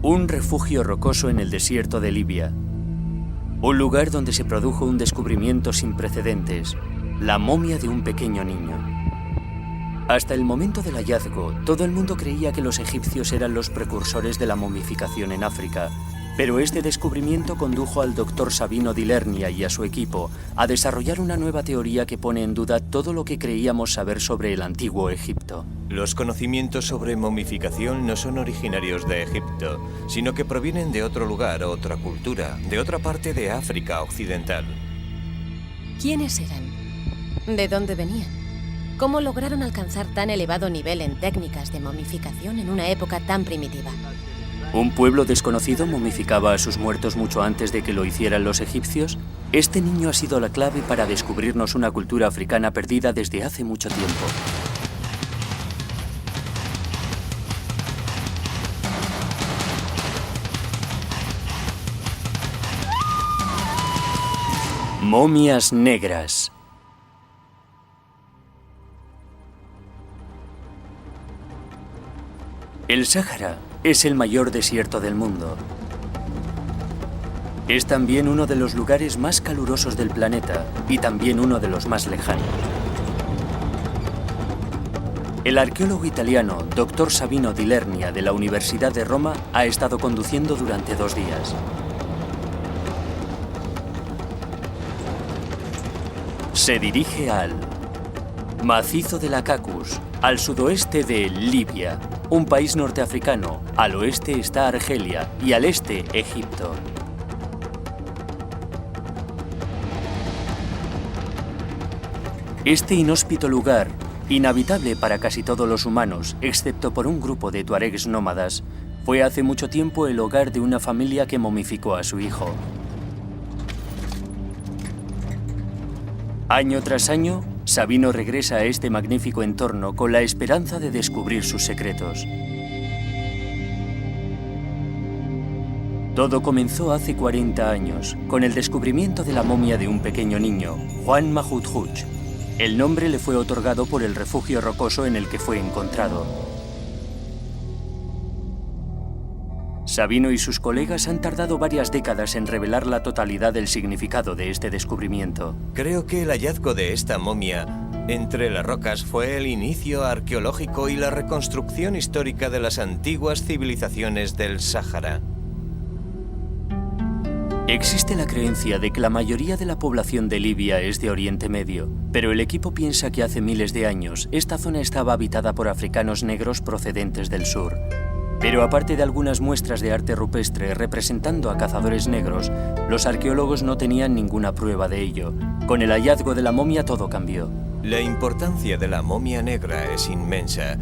Un refugio rocoso en el desierto de Libia. Un lugar donde se produjo un descubrimiento sin precedentes, la momia de un pequeño niño. Hasta el momento del hallazgo, todo el mundo creía que los egipcios eran los precursores de la momificación en África, pero este descubrimiento condujo al doctor Sabino di Lernia y a su equipo a desarrollar una nueva teoría que pone en duda todo lo que creíamos saber sobre el antiguo Egipto. Los conocimientos sobre momificación no son originarios de Egipto, sino que provienen de otro lugar, otra cultura, de otra parte de África occidental. ¿Quiénes eran? ¿De dónde venían? ¿Cómo lograron alcanzar tan elevado nivel en técnicas de momificación en una época tan primitiva? ¿Un pueblo desconocido momificaba a sus muertos mucho antes de que lo hicieran los egipcios? Este niño ha sido la clave para descubrirnos una cultura africana perdida desde hace mucho tiempo. Momias negras. El Sáhara es el mayor desierto del mundo. Es también uno de los lugares más calurosos del planeta y también uno de los más lejanos. El arqueólogo italiano Dr. Sabino di Lernia de la Universidad de Roma ha estado conduciendo durante 2 días. Se dirige al macizo de la Cacus, al sudoeste de Libia, un país norteafricano. Al oeste está Argelia y al este Egipto. Este inhóspito lugar, inhabitable para casi todos los humanos, excepto por un grupo de tuaregs nómadas, fue hace mucho tiempo el hogar de una familia que momificó a su hijo. Año tras año, Sabino regresa a este magnífico entorno con la esperanza de descubrir sus secretos. Todo comenzó hace 40 años, con el descubrimiento de la momia de un pequeño niño, Juan Mahudhuch. El nombre le fue otorgado por el refugio rocoso en el que fue encontrado. Sabino y sus colegas han tardado varias décadas en revelar la totalidad del significado de este descubrimiento. Creo que el hallazgo de esta momia entre las rocas fue el inicio arqueológico y la reconstrucción histórica de las antiguas civilizaciones del Sáhara. Existe la creencia de que la mayoría de la población de Libia es de Oriente Medio, pero el equipo piensa que hace miles de años esta zona estaba habitada por africanos negros procedentes del sur. Pero aparte de algunas muestras de arte rupestre representando a cazadores negros, los arqueólogos no tenían ninguna prueba de ello. Con el hallazgo de la momia todo cambió. La importancia de la momia negra es inmensa.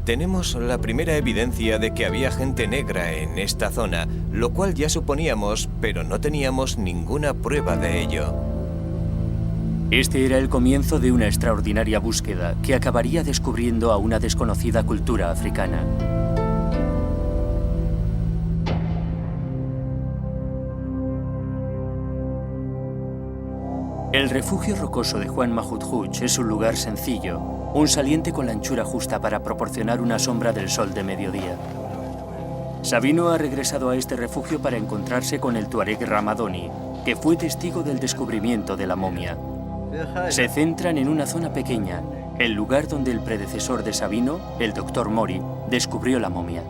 Tenemos la primera evidencia de que había gente negra en esta zona, lo cual ya suponíamos, pero no teníamos ninguna prueba de ello. Este era el comienzo de una extraordinaria búsqueda que acabaría descubriendo a una desconocida cultura africana. El refugio rocoso de Juan Mahudhuch es un lugar sencillo, un saliente con la anchura justa para proporcionar una sombra del sol de mediodía. Sabino ha regresado a este refugio para encontrarse con el tuareg Ramadoni, que fue testigo del descubrimiento de la momia. Se centran en una zona pequeña, el lugar donde el predecesor de Sabino, el Dr. Mori, descubrió la momia.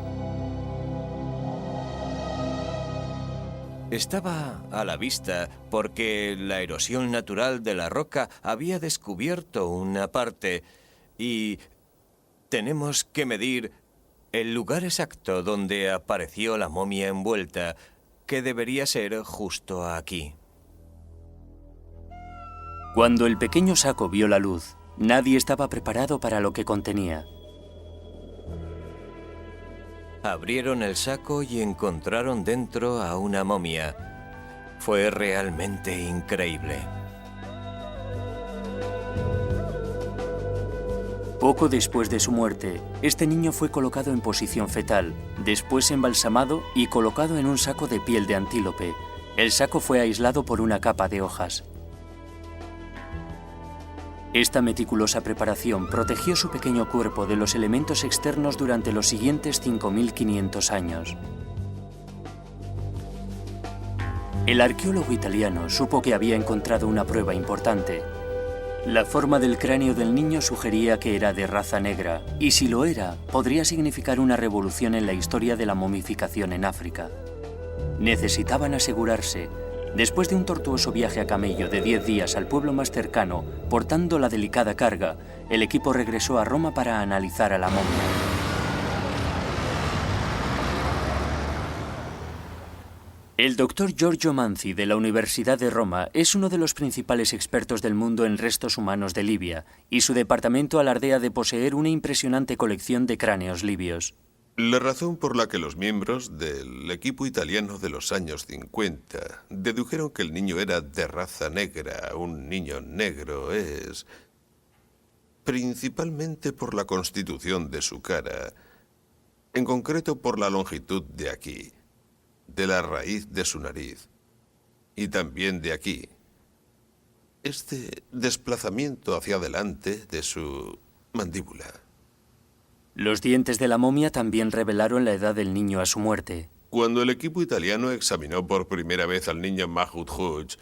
Estaba a la vista porque la erosión natural de la roca había descubierto una parte y tenemos que medir el lugar exacto donde apareció la momia envuelta, que debería ser justo aquí. Cuando el pequeño saco vio la luz, nadie estaba preparado para lo que contenía. Abrieron el saco y encontraron dentro a una momia. Fue realmente increíble. Poco después de su muerte, este niño fue colocado en posición fetal, después embalsamado y colocado en un saco de piel de antílope. El saco fue aislado por una capa de hojas. Esta meticulosa preparación protegió su pequeño cuerpo de los elementos externos durante los siguientes 5.500 años. El arqueólogo italiano supo que había encontrado una prueba importante. La forma del cráneo del niño sugería que era de raza negra, y si lo era, podría significar una revolución en la historia de la momificación en África. Necesitaban asegurarse. Después de un tortuoso viaje a camello de 10 días al pueblo más cercano, portando la delicada carga, el equipo regresó a Roma para analizar a la momia. El doctor Giorgio Manzi, de la Universidad de Roma, es uno de los principales expertos del mundo en restos humanos de Libia, y su departamento alardea de poseer una impresionante colección de cráneos libios. La razón por la que los miembros del equipo italiano de los años 50 dedujeron que el niño era de raza negra, un niño negro, es principalmente por la constitución de su cara, en concreto por la longitud de aquí, de la raíz de su nariz, y también de aquí. Este desplazamiento hacia adelante de su mandíbula. Los dientes de la momia también revelaron la edad del niño a su muerte. Cuando el equipo italiano examinó por primera vez al niño Mahmoud Hooch,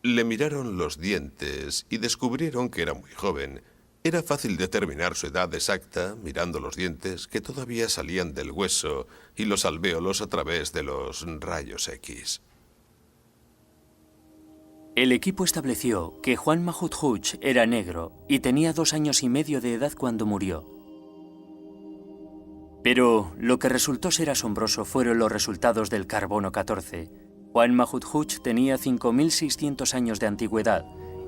le miraron los dientes y descubrieron que era muy joven. Era fácil determinar su edad exacta mirando los dientes que todavía salían del hueso y los alvéolos a través de los rayos X. El equipo estableció que Juan Mahmoud Hooch era negro y tenía 2 años y medio de edad cuando murió. Pero lo que resultó ser asombroso fueron los resultados del carbono 14. Juan Mahmoud Hooch tenía 5.600 años de antigüedad.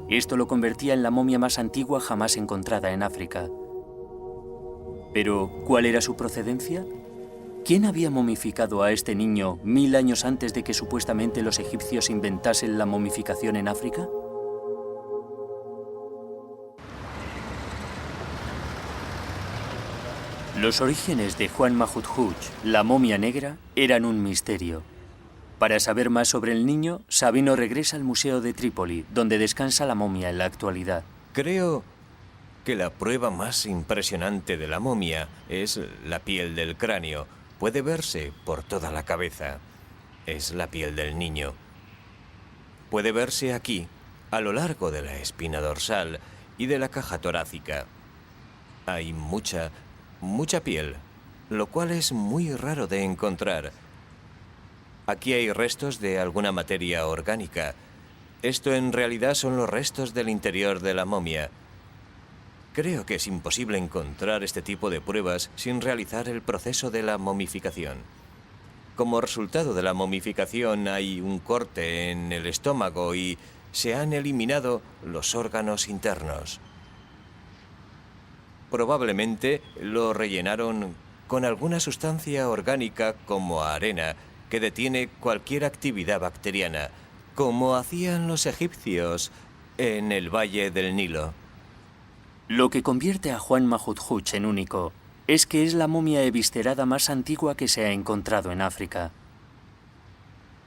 Esto lo convertía en la momia más antigua jamás encontrada en África. Pero, ¿cuál era su procedencia? ¿Quién había momificado a este niño 1000 años antes de que supuestamente los egipcios inventasen la momificación en África? Los orígenes de Juan Mahmoud Hooch, la momia negra, eran un misterio. Para saber más sobre el niño, Sabino regresa al Museo de Trípoli, donde descansa la momia en la actualidad. Creo que la prueba más impresionante de la momia es la piel del cráneo. Puede verse por toda la cabeza. Es la piel del niño. Puede verse aquí, a lo largo de la espina dorsal y de la caja torácica. Hay mucha piel, lo cual es muy raro de encontrar. Aquí hay restos de alguna materia orgánica. Esto en realidad son los restos del interior de la momia. Creo que es imposible encontrar este tipo de pruebas sin realizar el proceso de la momificación. Como resultado de la momificación hay un corte en el estómago y se han eliminado los órganos internos. Probablemente lo rellenaron con alguna sustancia orgánica como arena que detiene cualquier actividad bacteriana, como hacían los egipcios en el Valle del Nilo. Lo que convierte a Juan Mahmoud Hooch en único es que es la momia eviscerada más antigua que se ha encontrado en África.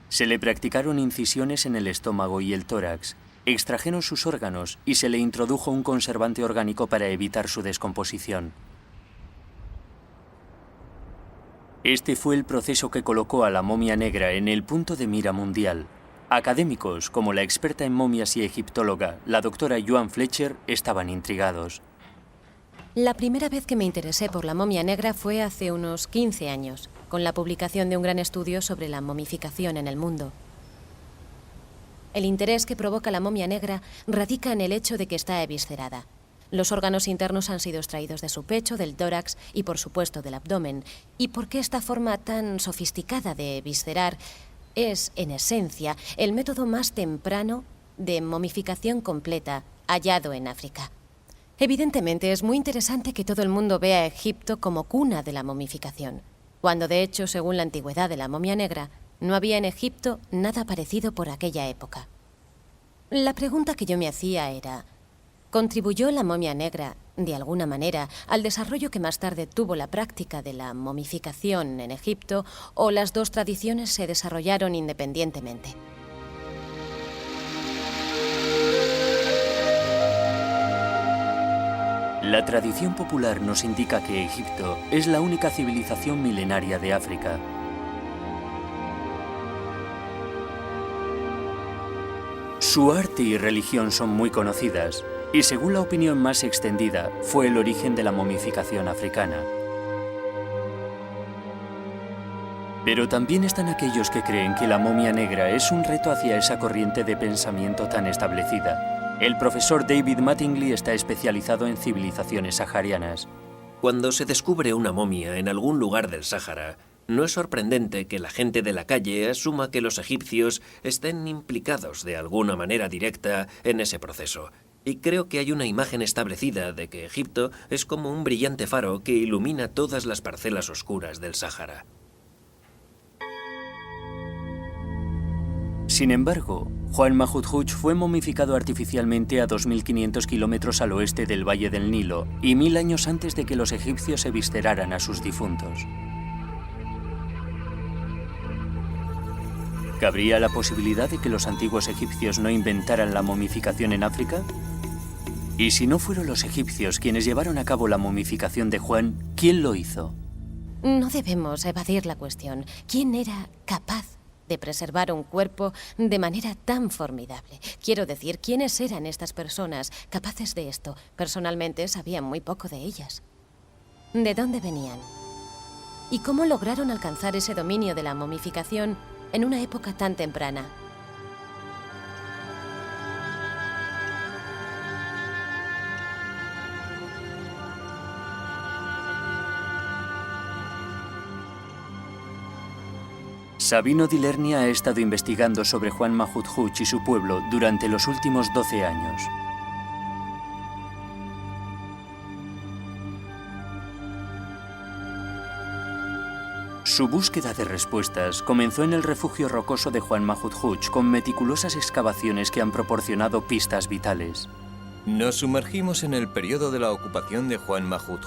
Se le practicaron incisiones en el estómago y el tórax, extrajeron sus órganos y se le introdujo un conservante orgánico para evitar su descomposición. Este fue el proceso que colocó a la momia negra en el punto de mira mundial. Académicos, como la experta en momias y egiptóloga, la doctora Joan Fletcher, estaban intrigados. La primera vez que me interesé por la momia negra fue hace unos 15 años, con la publicación de un gran estudio sobre la momificación en el mundo. El interés que provoca la momia negra radica en el hecho de que está eviscerada. Los órganos internos han sido extraídos de su pecho, del tórax y, por supuesto, del abdomen. ¿Y por qué esta forma tan sofisticada de eviscerar es, en esencia, el método más temprano de momificación completa hallado en África? Evidentemente, es muy interesante que todo el mundo vea a Egipto como cuna de la momificación, cuando, de hecho, según la antigüedad de la momia negra, no había en Egipto nada parecido por aquella época. La pregunta que yo me hacía era: ¿contribuyó la momia negra, de alguna manera, al desarrollo que más tarde tuvo la práctica de la momificación en Egipto, o las dos tradiciones se desarrollaron independientemente? La tradición popular nos indica que Egipto es la única civilización milenaria de África. Su arte y religión son muy conocidas, y según la opinión más extendida, fue el origen de la momificación africana. Pero también están aquellos que creen que la momia negra es un reto hacia esa corriente de pensamiento tan establecida. El profesor David Mattingly está especializado en civilizaciones saharianas. Cuando se descubre una momia en algún lugar del Sáhara, no es sorprendente que la gente de la calle asuma que los egipcios estén implicados de alguna manera directa en ese proceso. Y creo que hay una imagen establecida de que Egipto es como un brillante faro que ilumina todas las parcelas oscuras del Sáhara. Sin embargo, Juan Mahmud fue momificado artificialmente a 2.500 kilómetros al oeste del Valle del Nilo y 1000 años antes de que los egipcios se visceraran a sus difuntos. ¿Cabría la posibilidad de que los antiguos egipcios no inventaran la momificación en África? Y si no fueron los egipcios quienes llevaron a cabo la momificación de Juan, ¿quién lo hizo? No debemos evadir la cuestión. ¿Quién era capaz de preservar un cuerpo de manera tan formidable? Quiero decir, ¿quiénes eran estas personas capaces de esto? Personalmente sabía muy poco de ellas. ¿De dónde venían? ¿Y cómo lograron alcanzar ese dominio de la momificación en una época tan temprana? Sabino di Lernia ha estado investigando sobre Juan Mahmud y su pueblo durante los últimos 12 años. Su búsqueda de respuestas comenzó en el refugio rocoso de Juan Mahmud con meticulosas excavaciones que han proporcionado pistas vitales. Nos sumergimos en el periodo de la ocupación de Juan Mahmud.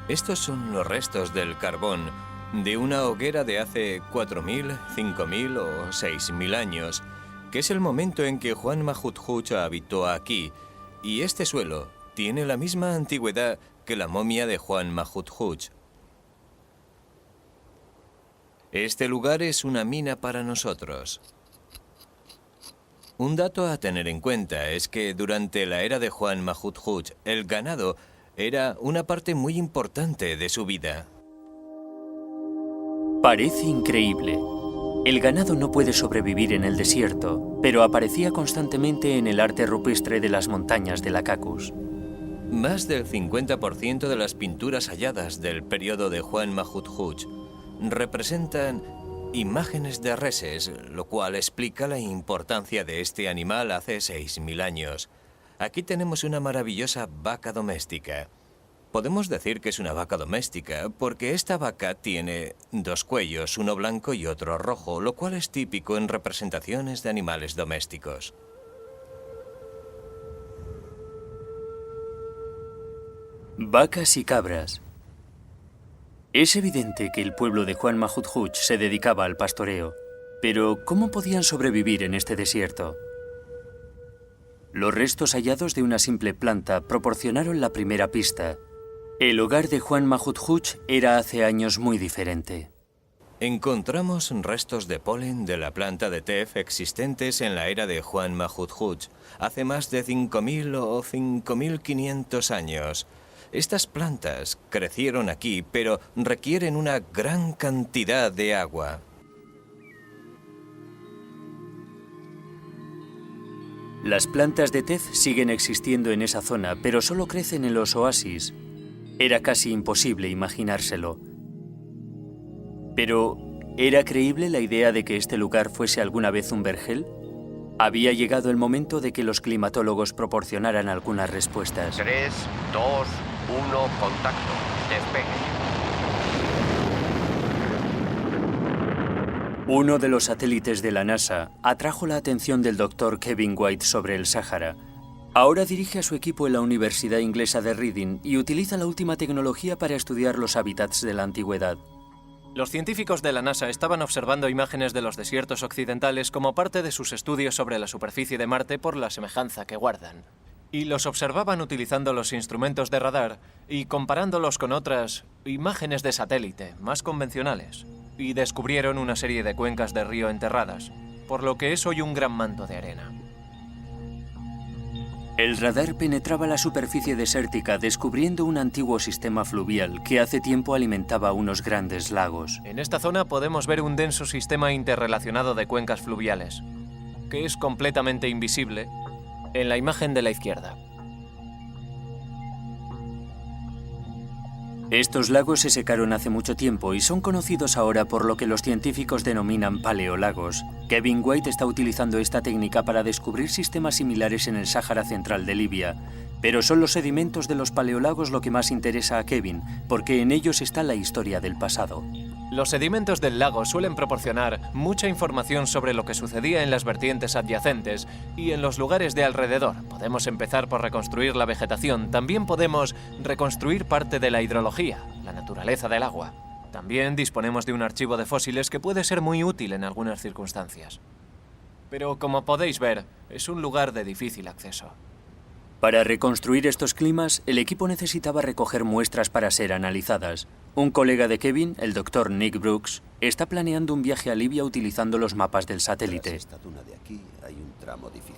Estos son los restos del carbón de una hoguera de hace 4.000, 5.000 o 6.000 años, que es el momento en que Juan Mahmud habitó aquí, y este suelo tiene la misma antigüedad que la momia de Juan Mahmud. Este lugar es una mina para nosotros. Un dato a tener en cuenta es que durante la era de Juan Mahmud, el ganado era una parte muy importante de su vida. Parece increíble. El ganado no puede sobrevivir en el desierto, pero aparecía constantemente en el arte rupestre de las montañas de la Cacus. Más del 50% de las pinturas halladas del periodo de Juan Mahmud representan imágenes de reses, lo cual explica la importancia de este animal hace 6.000 años. Aquí tenemos una maravillosa vaca doméstica. Podemos decir que es una vaca doméstica porque esta vaca tiene dos cuellos, uno blanco y otro rojo, lo cual es típico en representaciones de animales domésticos. Vacas y cabras. Es evidente que el pueblo de Juan Mahmud se dedicaba al pastoreo, pero ¿cómo podían sobrevivir en este desierto? Los restos hallados de una simple planta proporcionaron la primera pista. El hogar de Juan Mahmud era hace años muy diferente. Encontramos restos de polen de la planta de tef existentes en la era de Juan Mahmud, hace más de 5.000 o 5.500 años. Estas plantas crecieron aquí, pero requieren una gran cantidad de agua. Las plantas de tef siguen existiendo en esa zona, pero solo crecen en los oasis. Era casi imposible imaginárselo. Pero, ¿era creíble la idea de que este lugar fuese alguna vez un vergel? Había llegado el momento de que los climatólogos proporcionaran algunas respuestas. 3, 2, 1, contacto. Despegue. Uno de los satélites de la NASA atrajo la atención del Dr. Kevin White sobre el Sáhara. Ahora dirige a su equipo en la Universidad Inglesa de Reading y utiliza la última tecnología para estudiar los hábitats de la antigüedad. Los científicos de la NASA estaban observando imágenes de los desiertos occidentales como parte de sus estudios sobre la superficie de Marte por la semejanza que guardan. Y los observaban utilizando los instrumentos de radar y comparándolos con otras imágenes de satélite más convencionales. Y descubrieron una serie de cuencas de río enterradas. por lo que es hoy un gran manto de arena. El radar penetraba la superficie desértica descubriendo un antiguo sistema fluvial que hace tiempo alimentaba unos grandes lagos. En esta zona podemos ver un denso sistema interrelacionado de cuencas fluviales, que es completamente invisible en la imagen de la izquierda. Estos lagos se secaron hace mucho tiempo y son conocidos ahora por lo que los científicos denominan paleolagos. Kevin White está utilizando esta técnica para descubrir sistemas similares en el Sáhara Central de Libia. Pero son los sedimentos de los paleolagos lo que más interesa a Kevin, porque en ellos está la historia del pasado. Los sedimentos del lago suelen proporcionar mucha información sobre lo que sucedía en las vertientes adyacentes y en los lugares de alrededor. Podemos empezar por reconstruir la vegetación, también podemos reconstruir parte de la hidrología, la naturaleza del agua. También disponemos de un archivo de fósiles que puede ser muy útil en algunas circunstancias. Pero como podéis ver, es un lugar de difícil acceso. Para reconstruir estos climas, el equipo necesitaba recoger muestras para ser analizadas. Un colega de Kevin, el Dr. Nick Brooks, está planeando un viaje a Libia utilizando los mapas del satélite. Tras esta duna de aquí hay un tramo difícil.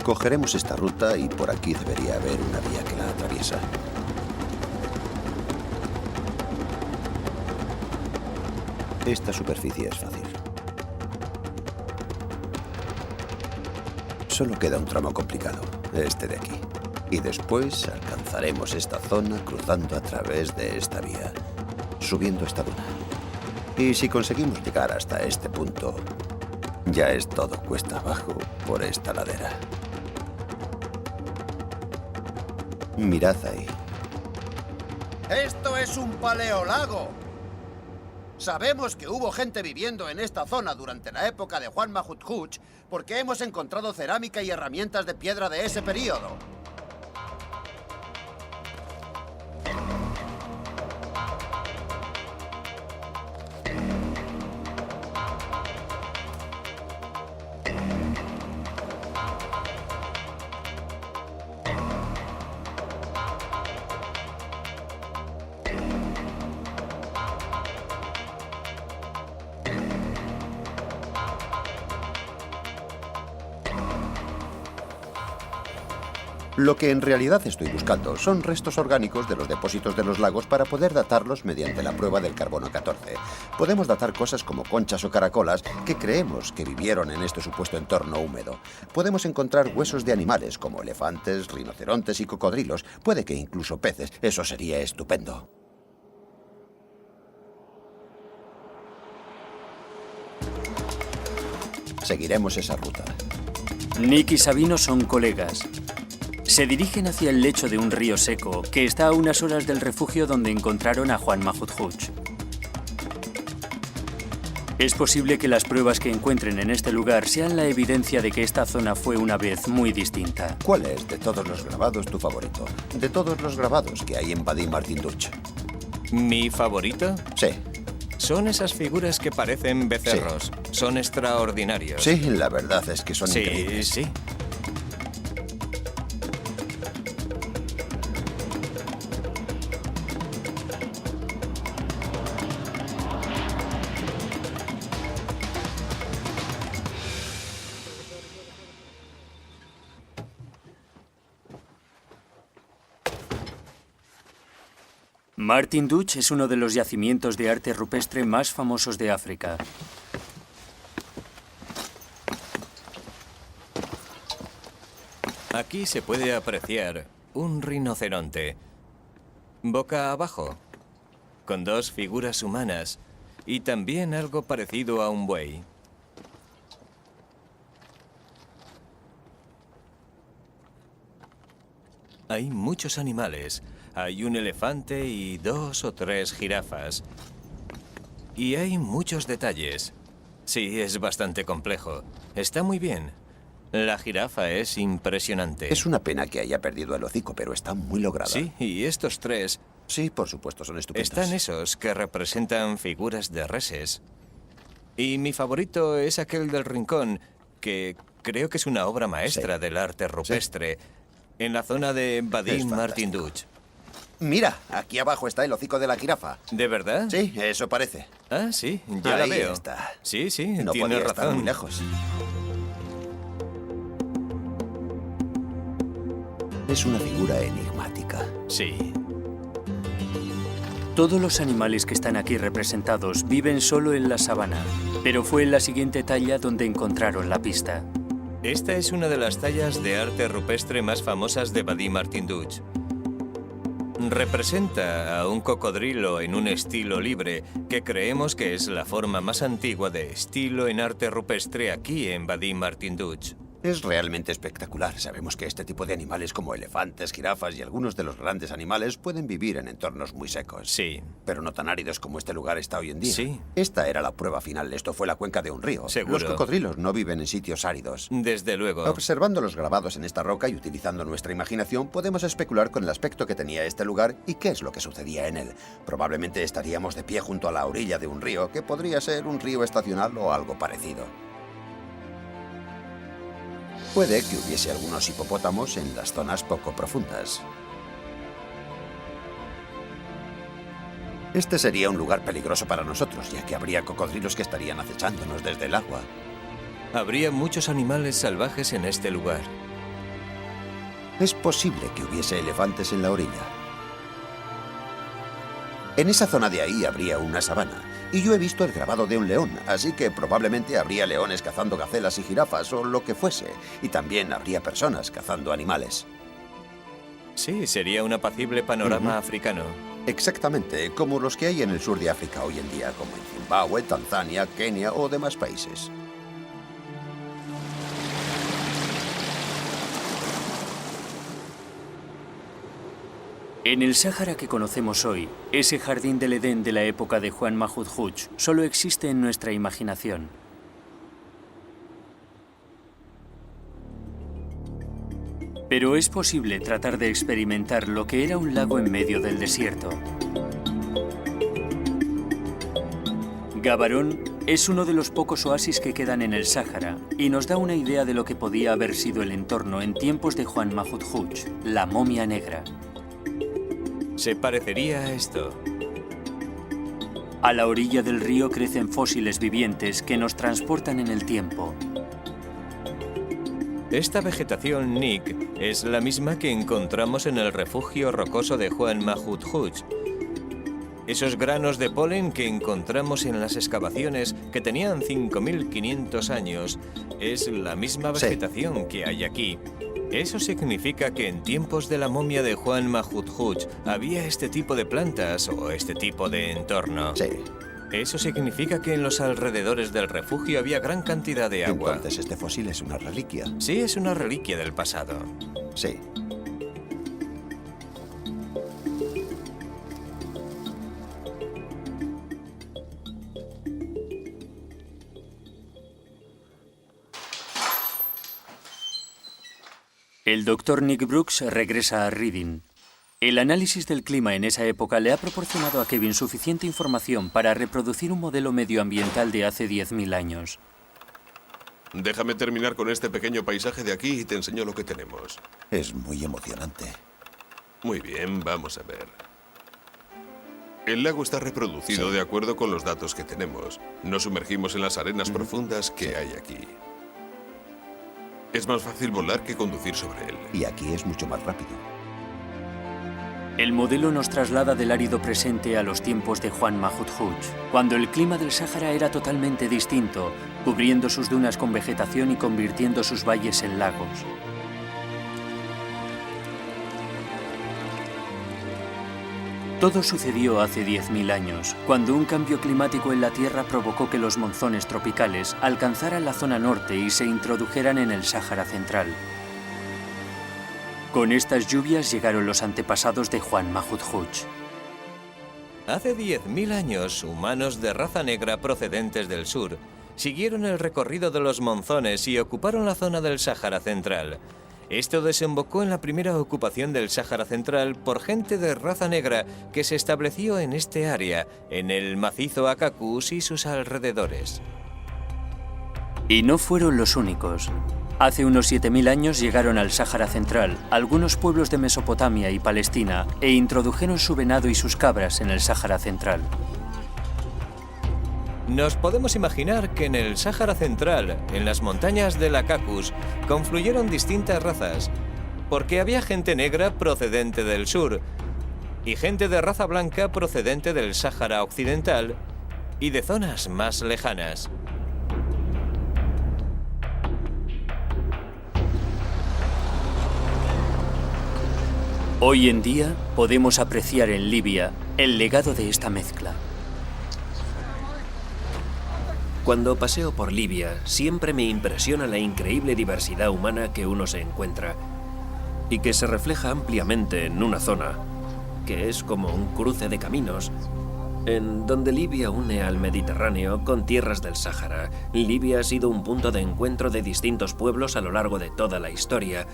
Cogeremos esta ruta y por aquí debería haber una vía que la atraviesa. Esta superficie es fácil. Solo queda un tramo complicado, este de aquí. Y después alcanzaremos esta zona cruzando a través de esta vía, subiendo esta duna. Y si conseguimos llegar hasta este punto, ya es todo cuesta abajo por esta ladera. Mirad ahí. ¡Esto es un paleolago! Sabemos que hubo gente viviendo en esta zona durante la época de Juan Mahmud porque hemos encontrado cerámica y herramientas de piedra de ese período. Lo que en realidad estoy buscando son restos orgánicos de los depósitos de los lagos para poder datarlos mediante la prueba del carbono 14. Podemos datar cosas como conchas o caracolas que creemos que vivieron en este supuesto entorno húmedo. Podemos encontrar huesos de animales como elefantes, rinocerontes y cocodrilos. Puede que incluso peces. Eso sería estupendo. Seguiremos esa ruta. Nick y Sabino son colegas. Se dirigen hacia el lecho de un río seco que está a unas horas del refugio donde encontraron a Juan Mahmud. Es posible que las pruebas que encuentren en este lugar sean la evidencia de que esta zona fue una vez muy distinta. ¿Cuál es de todos los grabados tu favorito? De todos los grabados que hay en Wadi Martin Duch. ¿Mi favorito? Sí. Son esas figuras que parecen becerros. Sí. Son extraordinarios. Sí, la verdad es que son increíbles. Sí. Martin Duch es uno de los yacimientos de arte rupestre más famosos de África. Aquí se puede apreciar un rinoceronte, boca abajo, con dos figuras humanas y también algo parecido a un buey. Hay muchos animales. Hay un elefante y 2 o 3 jirafas. Y hay muchos detalles. Sí, es bastante complejo. Está muy bien. La jirafa es impresionante. Es una pena que haya perdido el hocico, pero está muy lograda. Sí, y estos 3... Sí, por supuesto, son estupendos. Están esos que representan figuras de reses. Y mi favorito es aquel del rincón, que creo que es una obra maestra del arte rupestre, en la zona de Wadi Martin Duch. Mira, aquí abajo está el hocico de la jirafa. ¿De verdad? Sí, eso parece. Ah, sí, ya la Ahí veo. está. Sí, sí, No tiene podía estar razón. muy lejos. Es una figura enigmática. Sí. Todos los animales que están aquí representados viven solo en la sabana, pero fue en la siguiente talla donde encontraron la pista. Esta es una de las tallas de arte rupestre más famosas de Vadim Martinduch. Representa a un cocodrilo en un estilo libre, que creemos que es la forma más antigua de estilo en arte rupestre aquí en Vadim Martinduch. Es realmente espectacular. Sabemos que este tipo de animales como elefantes, jirafas y algunos de los grandes animales pueden vivir en entornos muy secos. Sí. Pero no tan áridos como este lugar está hoy en día. Sí. Esta era la prueba final. Esto fue la cuenca de un río. Seguro. Los cocodrilos no viven en sitios áridos. Desde luego. Observando los grabados en esta roca y utilizando nuestra imaginación, podemos especular con el aspecto que tenía este lugar y qué es lo que sucedía en él. Probablemente estaríamos de pie junto a la orilla de un río, que podría ser un río estacional o algo parecido. Puede que hubiese algunos hipopótamos en las zonas poco profundas. Este sería un lugar peligroso para nosotros, ya que habría cocodrilos que estarían acechándonos desde el agua. Habría muchos animales salvajes en este lugar. Es posible que hubiese elefantes en la orilla. En esa zona de ahí habría una sabana, y yo he visto el grabado de un león, así que probablemente habría leones cazando gacelas y jirafas o lo que fuese, y también habría personas cazando animales. Sí, sería un apacible panorama africano. Exactamente, como los que hay en el sur de África hoy en día, como en Zimbabue, Tanzania, Kenia o demás países. En el Sáhara que conocemos hoy, ese jardín del Edén de la época de Juan Mahmud solo existe en nuestra imaginación. Pero es posible tratar de experimentar lo que era un lago en medio del desierto. Gabarón es uno de los pocos oasis que quedan en el Sáhara y nos da una idea de lo que podía haber sido el entorno en tiempos de Juan Mahmud, la momia negra. Se parecería a esto. A la orilla del río crecen fósiles vivientes que nos transportan en el tiempo. Esta vegetación Nick es la misma que encontramos en el refugio rocoso de Juan Mahmud. Esos granos de polen que encontramos en las excavaciones que tenían 5.500 años es la misma vegetación que hay aquí. Eso significa que en tiempos de la momia de Juan Mahmud había este tipo de plantas o este tipo de entorno. Sí. Eso significa que en los alrededores del refugio había gran cantidad de agua. Entonces este fósil es una reliquia. Sí, es una reliquia del pasado. Sí. El Dr. Nick Brooks regresa a Reading. El análisis del clima en esa época le ha proporcionado a Kevin suficiente información para reproducir un modelo medioambiental de hace 10.000 años. Déjame terminar con este pequeño paisaje de aquí y te enseño lo que tenemos. Es muy emocionante. Muy bien, vamos a ver. El lago está reproducido de acuerdo con los datos que tenemos. Nos sumergimos en las arenas profundas que hay aquí. Es más fácil volar que conducir sobre él. Y aquí es mucho más rápido. El modelo nos traslada del árido presente a los tiempos de Juan Mahmud, cuando el clima del Sáhara era totalmente distinto, cubriendo sus dunas con vegetación y convirtiendo sus valles en lagos. Todo sucedió hace 10.000 años, cuando un cambio climático en la Tierra provocó que los monzones tropicales alcanzaran la zona norte y se introdujeran en el Sáhara central. Con estas lluvias llegaron los antepasados de Juan Mahmud. Hace 10.000 años, humanos de raza negra procedentes del sur siguieron el recorrido de los monzones y ocuparon la zona del Sáhara central. Esto desembocó en la primera ocupación del Sáhara central por gente de raza negra que se estableció en este área, en el macizo Akakus y sus alrededores. Y no fueron los únicos. Hace unos 7.000 años llegaron al Sáhara central algunos pueblos de Mesopotamia y Palestina e introdujeron su venado y sus cabras en el Sáhara central. Nos podemos imaginar que en el Sáhara Central, en las montañas de la Caucasus, confluyeron distintas razas, porque había gente negra procedente del sur y gente de raza blanca procedente del Sáhara Occidental y de zonas más lejanas. Hoy en día podemos apreciar en Libia el legado de esta mezcla. Cuando paseo por Libia, siempre me impresiona la increíble diversidad humana que uno se encuentra y que se refleja ampliamente en una zona, que es como un cruce de caminos, en donde Libia une al Mediterráneo con tierras del Sáhara. Libia ha sido un punto de encuentro de distintos pueblos a lo largo de toda la historia,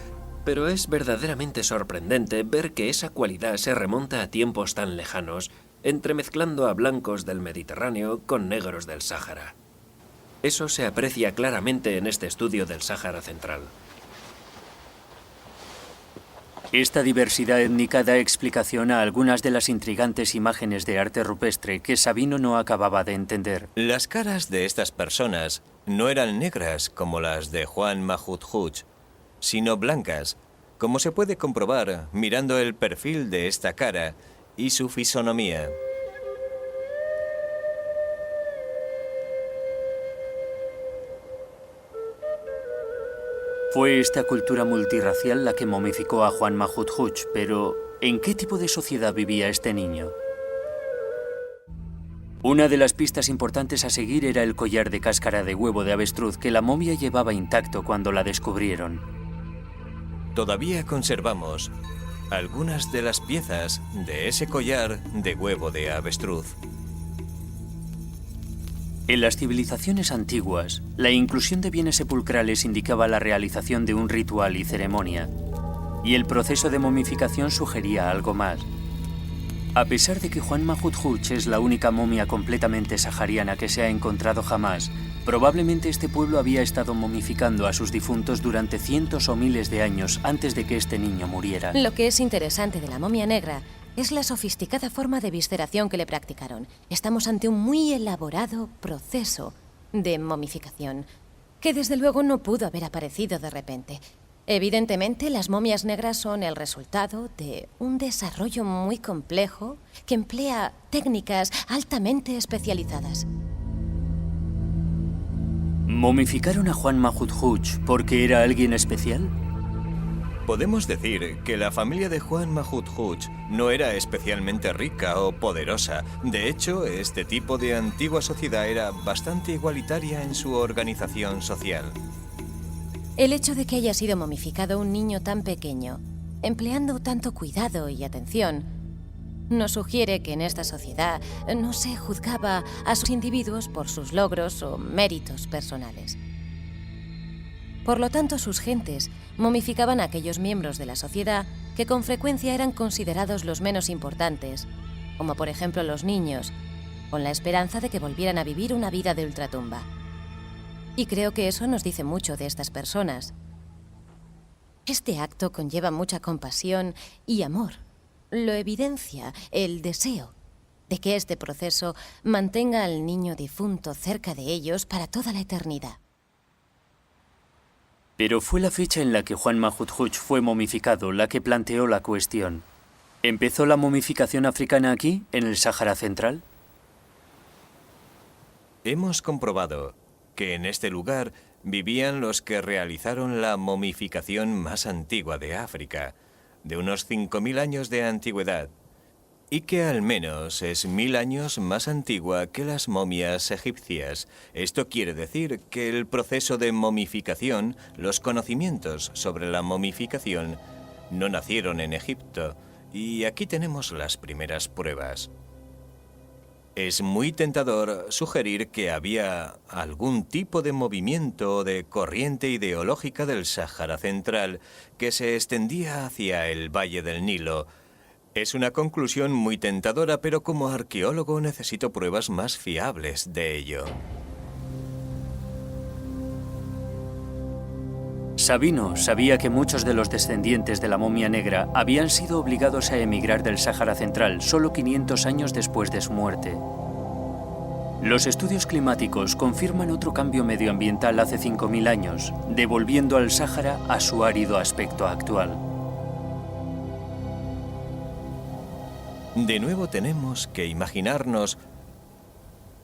pero es verdaderamente sorprendente ver que esa cualidad se remonta a tiempos tan lejanos, entremezclando a blancos del Mediterráneo con negros del Sáhara. Eso se aprecia claramente en este estudio del Sáhara Central. Esta diversidad étnica da explicación a algunas de las intrigantes imágenes de arte rupestre que Sabino no acababa de entender. Las caras de estas personas no eran negras como las de Juan Mahmud, sino blancas, como se puede comprobar mirando el perfil de esta cara y su fisonomía. Fue esta cultura multirracial la que momificó a Juan Mahmud, pero ¿en qué tipo de sociedad vivía este niño? Una de las pistas importantes a seguir era el collar de cáscara de huevo de avestruz que la momia llevaba intacto cuando la descubrieron. Todavía conservamos algunas de las piezas de ese collar de huevo de avestruz. En las civilizaciones antiguas, la inclusión de bienes sepulcrales indicaba la realización de un ritual y ceremonia, y el proceso de momificación sugería algo más. A pesar de que Juan Mahmud es la única momia completamente sahariana que se ha encontrado jamás, probablemente este pueblo había estado momificando a sus difuntos durante cientos o miles de años antes de que este niño muriera. Lo que es interesante de la momia negra es la sofisticada forma de visceración que le practicaron. Estamos ante un muy elaborado proceso de momificación, que desde luego no pudo haber aparecido de repente. Evidentemente, las momias negras son el resultado de un desarrollo muy complejo que emplea técnicas altamente especializadas. ¿Momificaron a Juan Mahmud porque era alguien especial? Podemos decir que la familia de Juan Mahmud no era especialmente rica o poderosa. De hecho, este tipo de antigua sociedad era bastante igualitaria en su organización social. El hecho de que haya sido momificado un niño tan pequeño, empleando tanto cuidado y atención, nos sugiere que en esta sociedad no se juzgaba a sus individuos por sus logros o méritos personales. Por lo tanto, sus gentes momificaban a aquellos miembros de la sociedad que con frecuencia eran considerados los menos importantes, como por ejemplo los niños, con la esperanza de que volvieran a vivir una vida de ultratumba. Y creo que eso nos dice mucho de estas personas. Este acto conlleva mucha compasión y amor. Lo evidencia el deseo de que este proceso mantenga al niño difunto cerca de ellos para toda la eternidad. Pero fue la fecha en la que Juan Mahmud fue momificado la que planteó la cuestión. ¿Empezó la momificación africana aquí, en el Sáhara Central? Hemos comprobado que en este lugar vivían los que realizaron la momificación más antigua de África, de unos 5.000 años de antigüedad, y que al menos es 1.000 años más antigua que las momias egipcias. Esto quiere decir que el proceso de momificación, los conocimientos sobre la momificación, no nacieron en Egipto, y aquí tenemos las primeras pruebas. Es muy tentador sugerir que había algún tipo de movimiento o de corriente ideológica del Sáhara Central que se extendía hacia el Valle del Nilo. Es una conclusión muy tentadora, pero como arqueólogo necesito pruebas más fiables de ello. Sabino sabía que muchos de los descendientes de la momia negra habían sido obligados a emigrar del Sáhara Central solo 500 años después de su muerte. Los estudios climáticos confirman otro cambio medioambiental hace 5.000 años, devolviendo al Sáhara a su árido aspecto actual. De nuevo tenemos que imaginarnos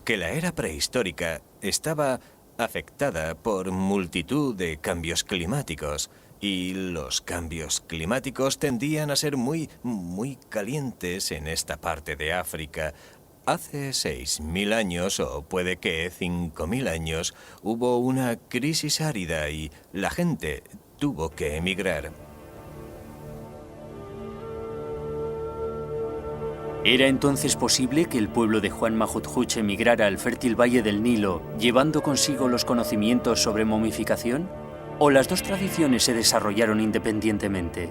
que la era prehistórica estaba afectada por multitud de cambios climáticos y los cambios climáticos tendían a ser muy calientes en esta parte de África. Hace 6.000 años, o puede que 5.000 años, hubo una crisis árida y la gente tuvo que emigrar. ¿Era entonces posible que el pueblo de Juan Mahudhuch emigrara al fértil valle del Nilo, llevando consigo los conocimientos sobre momificación? ¿O las dos tradiciones se desarrollaron independientemente?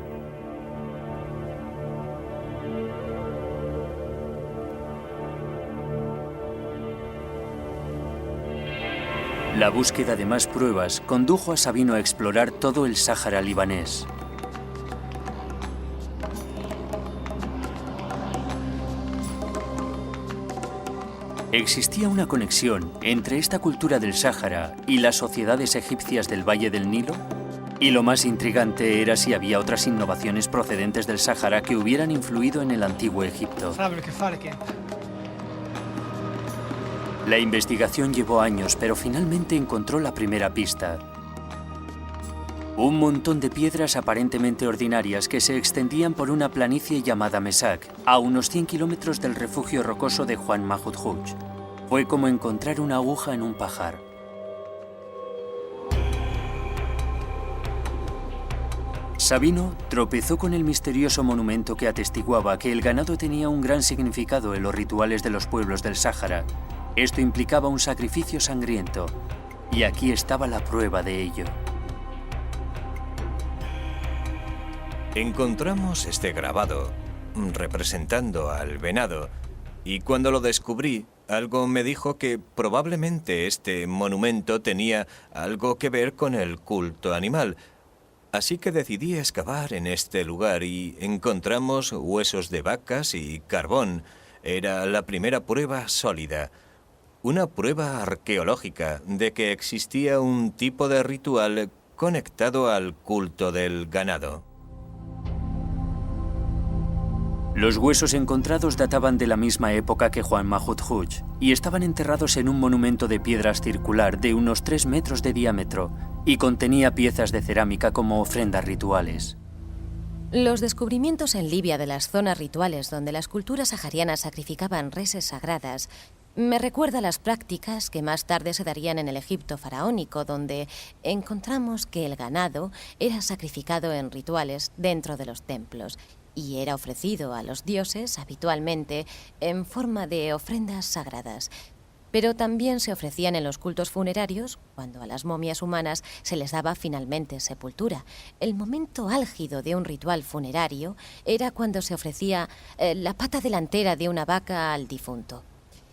La búsqueda de más pruebas condujo a Sabino a explorar todo el Sáhara libanés. ¿Existía una conexión entre esta cultura del Sáhara y las sociedades egipcias del Valle del Nilo? Y lo más intrigante era si había otras innovaciones procedentes del Sáhara que hubieran influido en el antiguo Egipto. La investigación llevó años, pero finalmente encontró la primera pista. Un montón de piedras aparentemente ordinarias que se extendían por una planicie llamada Mesak, a unos 100 kilómetros del refugio rocoso de Juan Mahudhuch. Fue como encontrar una aguja en un pajar. Sabino tropezó con el misterioso monumento que atestiguaba que el ganado tenía un gran significado en los rituales de los pueblos del Sáhara. Esto implicaba un sacrificio sangriento, y aquí estaba la prueba de ello. Encontramos este grabado representando al venado y cuando lo descubrí, algo me dijo que probablemente este monumento tenía algo que ver con el culto animal. Así que decidí excavar en este lugar y encontramos huesos de vacas y carbón. Era la primera prueba sólida, una prueba arqueológica de que existía un tipo de ritual conectado al culto del ganado. Los huesos encontrados databan de la misma época que Juan Mahudhuch y estaban enterrados en un monumento de piedras circular de unos 3 metros de diámetro y contenía piezas de cerámica como ofrendas rituales. Los descubrimientos en Libia de las zonas rituales donde las culturas saharianas sacrificaban reses sagradas me recuerda a las prácticas que más tarde se darían en el Egipto faraónico, donde encontramos que el ganado era sacrificado en rituales dentro de los templos y era ofrecido a los dioses habitualmente en forma de ofrendas sagradas. Pero también se ofrecían en los cultos funerarios, cuando a las momias humanas se les daba finalmente sepultura. El momento álgido de un ritual funerario era cuando se ofrecía la pata delantera de una vaca al difunto.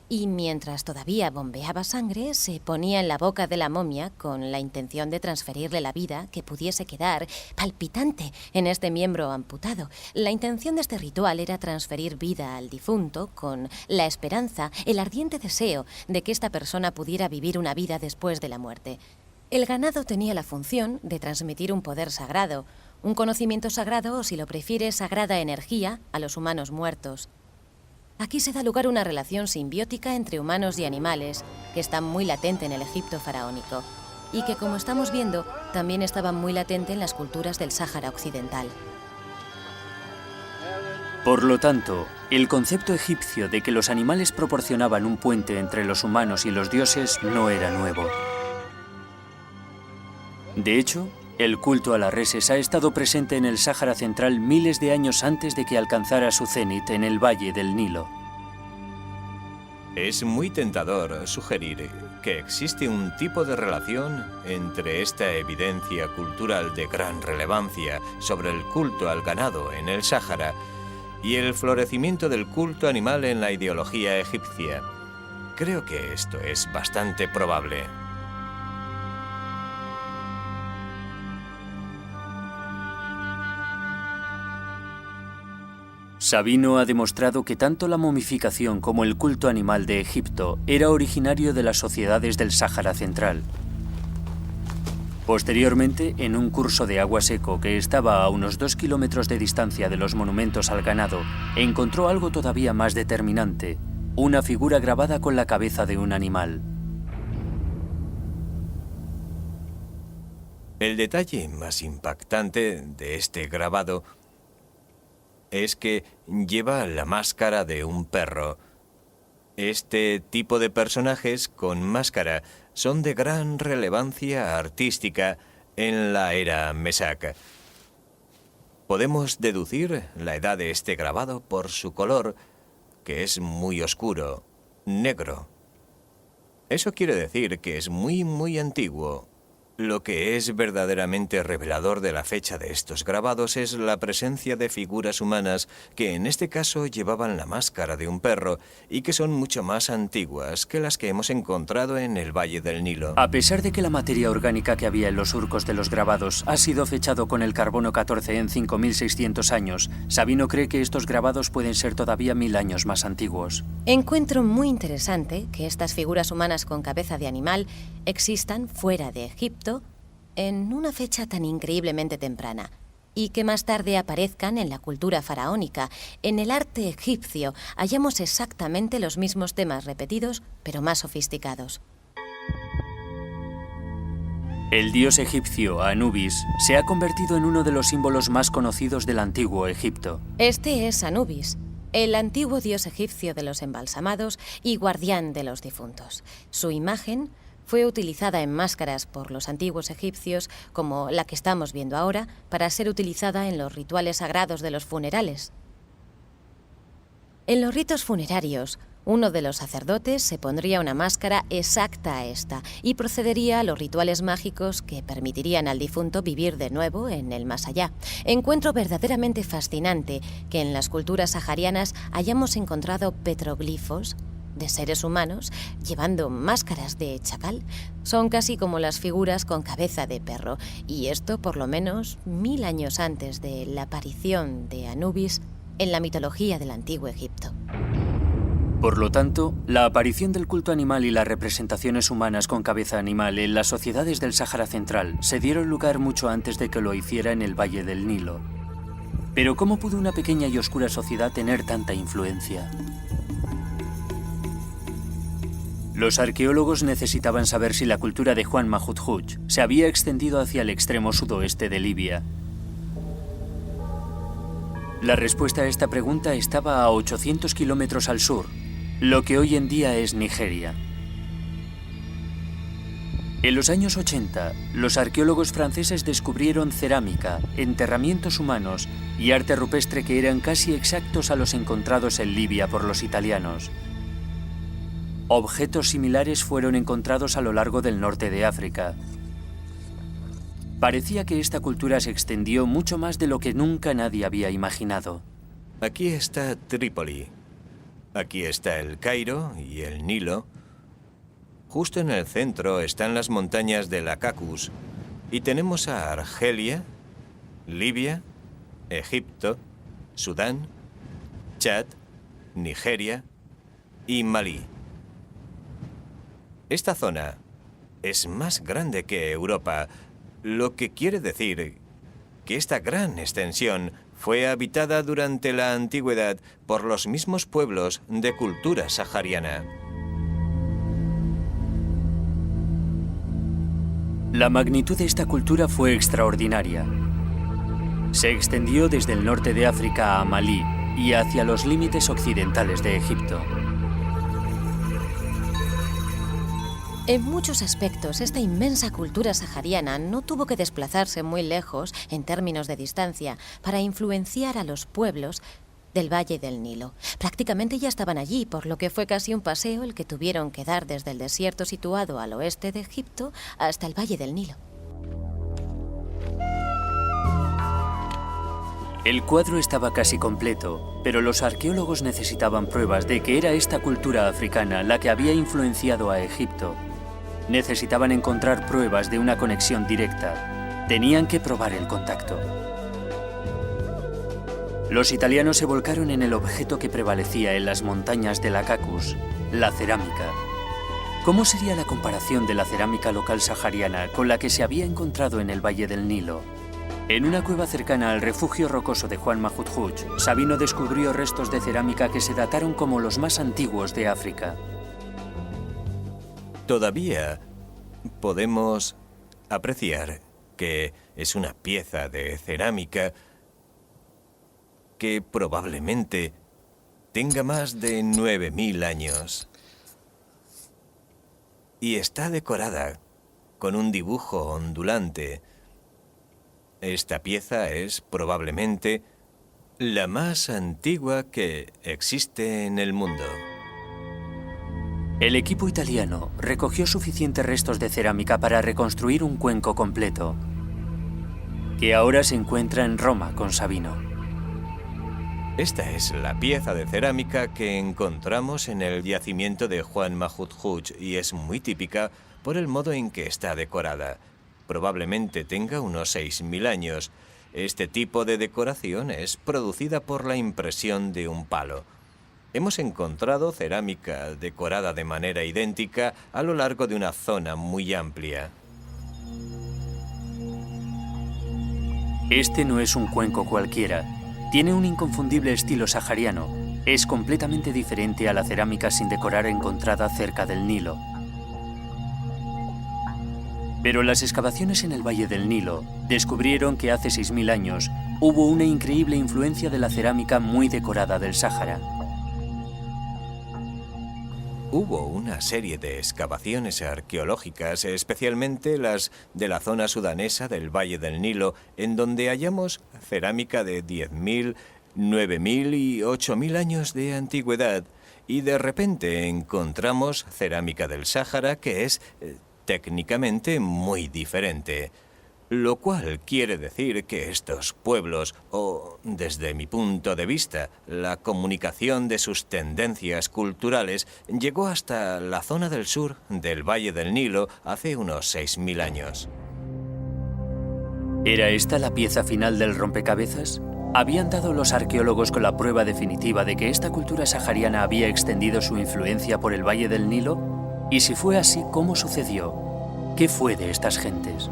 Y mientras todavía bombeaba sangre, se ponía en la boca de la momia con la intención de transferirle la vida que pudiese quedar palpitante en este miembro amputado. La intención de este ritual era transferir vida al difunto con la esperanza, el ardiente deseo de que esta persona pudiera vivir una vida después de la muerte. El ganado tenía la función de transmitir un poder sagrado, un conocimiento sagrado o, si lo prefiere, sagrada energía a los humanos muertos. Aquí se da lugar una relación simbiótica entre humanos y animales que está muy latente en el Egipto faraónico y que, como estamos viendo, también estaba muy latente en las culturas del Sáhara Occidental. Por lo tanto, el concepto egipcio de que los animales proporcionaban un puente entre los humanos y los dioses no era nuevo. De hecho, el culto a las reses ha estado presente en el Sáhara Central miles de años antes de que alcanzara su cenit en el Valle del Nilo. Es muy tentador sugerir que existe un tipo de relación entre esta evidencia cultural de gran relevancia sobre el culto al ganado en el Sáhara y el florecimiento del culto animal en la ideología egipcia. Creo que esto es bastante probable. Sabino ha demostrado que tanto la momificación como el culto animal de Egipto era originario de las sociedades del Sáhara Central. Posteriormente, en un curso de agua seco que estaba a unos 2 kilómetros de distancia de los monumentos al ganado, encontró algo todavía más determinante, una figura grabada con la cabeza de un animal. El detalle más impactante de este grabado es que lleva la máscara de un perro. Este tipo de personajes con máscara son de gran relevancia artística en la era Mesac. Podemos deducir la edad de este grabado por su color, que es muy oscuro, negro. Eso quiere decir que es muy antiguo. Lo que es verdaderamente revelador de la fecha de estos grabados es la presencia de figuras humanas que en este caso llevaban la máscara de un perro y que son mucho más antiguas que las que hemos encontrado en el Valle del Nilo. A pesar de que la materia orgánica que había en los surcos de los grabados ha sido fechado con el carbono 14 en 5600 años, Sabino cree que estos grabados pueden ser todavía 1000 años más antiguos. Encuentro muy interesante que estas figuras humanas con cabeza de animal existan fuera de Egipto en una fecha tan increíblemente temprana y que más tarde aparezcan en la cultura faraónica. En el arte egipcio hallamos exactamente los mismos temas repetidos, pero más sofisticados. El dios egipcio Anubis se ha convertido en uno de los símbolos más conocidos del antiguo Egipto. Este es Anubis, el antiguo dios egipcio de los embalsamados y guardián de los difuntos. Su imagen fue utilizada en máscaras por los antiguos egipcios, como la que estamos viendo ahora, para ser utilizada en los rituales sagrados de los funerales. En los ritos funerarios, uno de los sacerdotes se pondría una máscara exacta a esta y procedería a los rituales mágicos que permitirían al difunto vivir de nuevo en el más allá. Encuentro verdaderamente fascinante que en las culturas saharianas hayamos encontrado petroglifos de seres humanos llevando máscaras de chacal. Son casi como las figuras con cabeza de perro, y esto por lo menos 1000 años antes de la aparición de Anubis en la mitología del antiguo Egipto. Por lo tanto, la aparición del culto animal y las representaciones humanas con cabeza animal en las sociedades del Sáhara Central se dieron lugar mucho antes de que lo hiciera en el Valle del Nilo. Pero ¿cómo pudo una pequeña y oscura sociedad tener tanta influencia? Los arqueólogos necesitaban saber si la cultura de Juan Mahmud se había extendido hacia el extremo sudoeste de Libia. La respuesta a esta pregunta estaba a 800 kilómetros al sur, lo que hoy en día es Nigeria. En los años 80, los arqueólogos franceses descubrieron cerámica, enterramientos humanos y arte rupestre que eran casi exactos a los encontrados en Libia por los italianos. Objetos similares fueron encontrados a lo largo del norte de África. Parecía que esta cultura se extendió mucho más de lo que nunca nadie había imaginado. Aquí está Trípoli. Aquí está el Cairo y el Nilo. Justo en el centro están las montañas del Caucaso. Y tenemos a Argelia, Libia, Egipto, Sudán, Chad, Nigeria y Malí. Esta zona es más grande que Europa, lo que quiere decir que esta gran extensión fue habitada durante la antigüedad por los mismos pueblos de cultura sahariana. La magnitud de esta cultura fue extraordinaria. Se extendió desde el norte de África a Malí y hacia los límites occidentales de Egipto. En muchos aspectos, esta inmensa cultura sahariana no tuvo que desplazarse muy lejos en términos de distancia para influenciar a los pueblos del Valle del Nilo. Prácticamente ya estaban allí, por lo que fue casi un paseo el que tuvieron que dar desde el desierto situado al oeste de Egipto hasta el Valle del Nilo. El cuadro estaba casi completo, pero los arqueólogos necesitaban pruebas de que era esta cultura africana la que había influenciado a Egipto. Necesitaban encontrar pruebas de una conexión directa. Tenían que probar el contacto. Los italianos se volcaron en el objeto que prevalecía en las montañas de la Caucasus, la cerámica. ¿Cómo sería la comparación de la cerámica local sahariana con la que se había encontrado en el Valle del Nilo? En una cueva cercana al refugio rocoso de Juan Mahut Hooch, Sabino descubrió restos de cerámica que se dataron como los más antiguos de África. Todavía podemos apreciar que es una pieza de cerámica que probablemente tenga más de 9000 años. Y está decorada con un dibujo ondulante. Esta pieza es probablemente la más antigua que existe en el mundo. El equipo italiano recogió suficientes restos de cerámica para reconstruir un cuenco completo, que ahora se encuentra en Roma con Sabino. Esta es la pieza de cerámica que encontramos en el yacimiento de Juan Mahut Hooch y es muy típica por el modo en que está decorada. Probablemente tenga unos 6000 años. Este tipo de decoración es producida por la impresión de un palo. Hemos encontrado cerámica decorada de manera idéntica a lo largo de una zona muy amplia. Este no es un cuenco cualquiera. Tiene un inconfundible estilo sahariano. Es completamente diferente a la cerámica sin decorar encontrada cerca del Nilo. Pero las excavaciones en el Valle del Nilo descubrieron que hace 6000 años hubo una increíble influencia de la cerámica muy decorada del Sáhara. Hubo una serie de excavaciones arqueológicas, especialmente las de la zona sudanesa del Valle del Nilo, en donde hallamos cerámica de 10.000, 9.000 y 8.000 años de antigüedad, y de repente encontramos cerámica del Sáhara que es técnicamente muy diferente. Lo cual quiere decir que estos pueblos, o desde mi punto de vista, la comunicación de sus tendencias culturales llegó hasta la zona del sur del Valle del Nilo hace unos 6000 años. ¿Era esta la pieza final del rompecabezas? ¿Habían dado los arqueólogos con la prueba definitiva de que esta cultura sahariana había extendido su influencia por el Valle del Nilo? Y si fue así, ¿cómo sucedió? ¿Qué fue de estas gentes?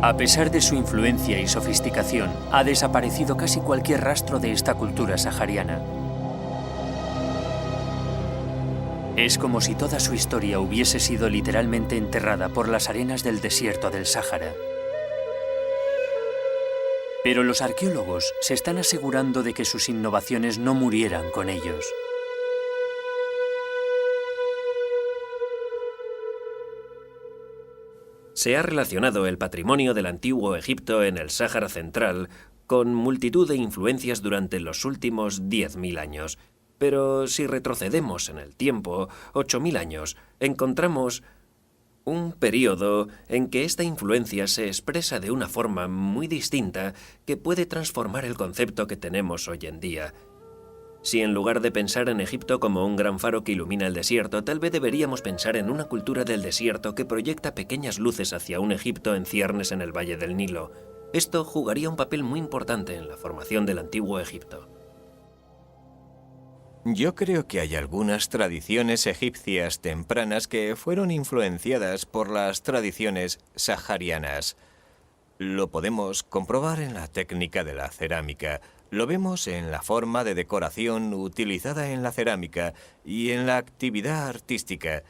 A pesar de su influencia y sofisticación, ha desaparecido casi cualquier rastro de esta cultura sahariana. Es como si toda su historia hubiese sido literalmente enterrada por las arenas del desierto del Sáhara. Pero los arqueólogos se están asegurando de que sus innovaciones no murieran con ellos. Se ha relacionado el patrimonio del antiguo Egipto en el Sáhara Central con multitud de influencias durante los últimos 10.000 años. Pero si retrocedemos en el tiempo, 8.000 años, encontramos un periodo en que esta influencia se expresa de una forma muy distinta que puede transformar el concepto que tenemos hoy en día. Si en lugar de pensar en Egipto como un gran faro que ilumina el desierto, tal vez deberíamos pensar en una cultura del desierto que proyecta pequeñas luces hacia un Egipto en ciernes en el Valle del Nilo. Esto jugaría un papel muy importante en la formación del antiguo Egipto. Yo creo que hay algunas tradiciones egipcias tempranas que fueron influenciadas por las tradiciones saharianas. Lo podemos comprobar en la técnica de la cerámica. Lo vemos en la forma de decoración utilizada en la cerámica y en la actividad artística,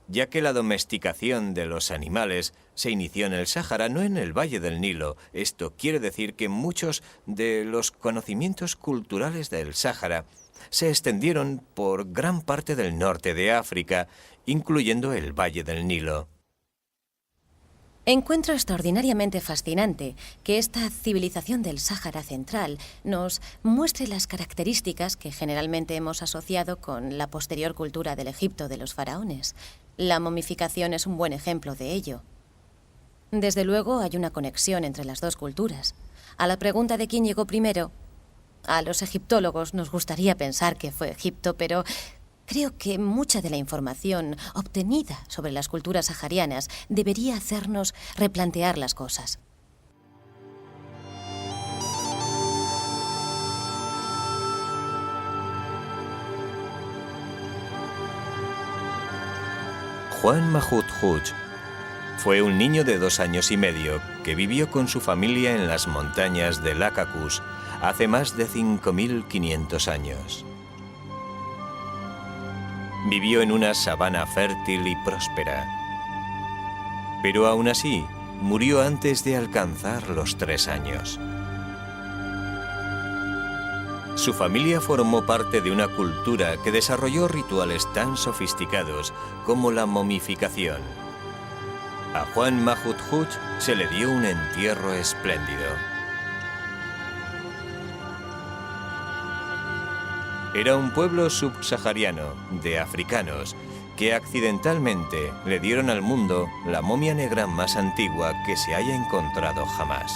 ya que la domesticación de los animales se inició en el Sáhara, no en el Valle del Nilo. Esto quiere decir que muchos de los conocimientos culturales del Sáhara se extendieron por gran parte del norte de África, incluyendo el Valle del Nilo. Encuentro extraordinariamente fascinante que esta civilización del Sáhara Central nos muestre las características que generalmente hemos asociado con la posterior cultura del Egipto de los faraones. La momificación es un buen ejemplo de ello. Desde luego hay una conexión entre las dos culturas. A la pregunta de quién llegó primero, a los egiptólogos nos gustaría pensar que fue Egipto, pero creo que mucha de la información obtenida sobre las culturas saharianas debería hacernos replantear las cosas. Juan Mahut Huch fue un niño de 2 años y medio que vivió con su familia en las montañas de Lacacus hace más de 5.500 años. Vivió en una sabana fértil y próspera, pero aún así murió antes de alcanzar los 3 años. Su familia formó parte de una cultura que desarrolló rituales tan sofisticados como la momificación. A Juan Mahut Huch se le dio un entierro espléndido. Era un pueblo subsahariano de africanos que accidentalmente le dieron al mundo la momia negra más antigua que se haya encontrado jamás.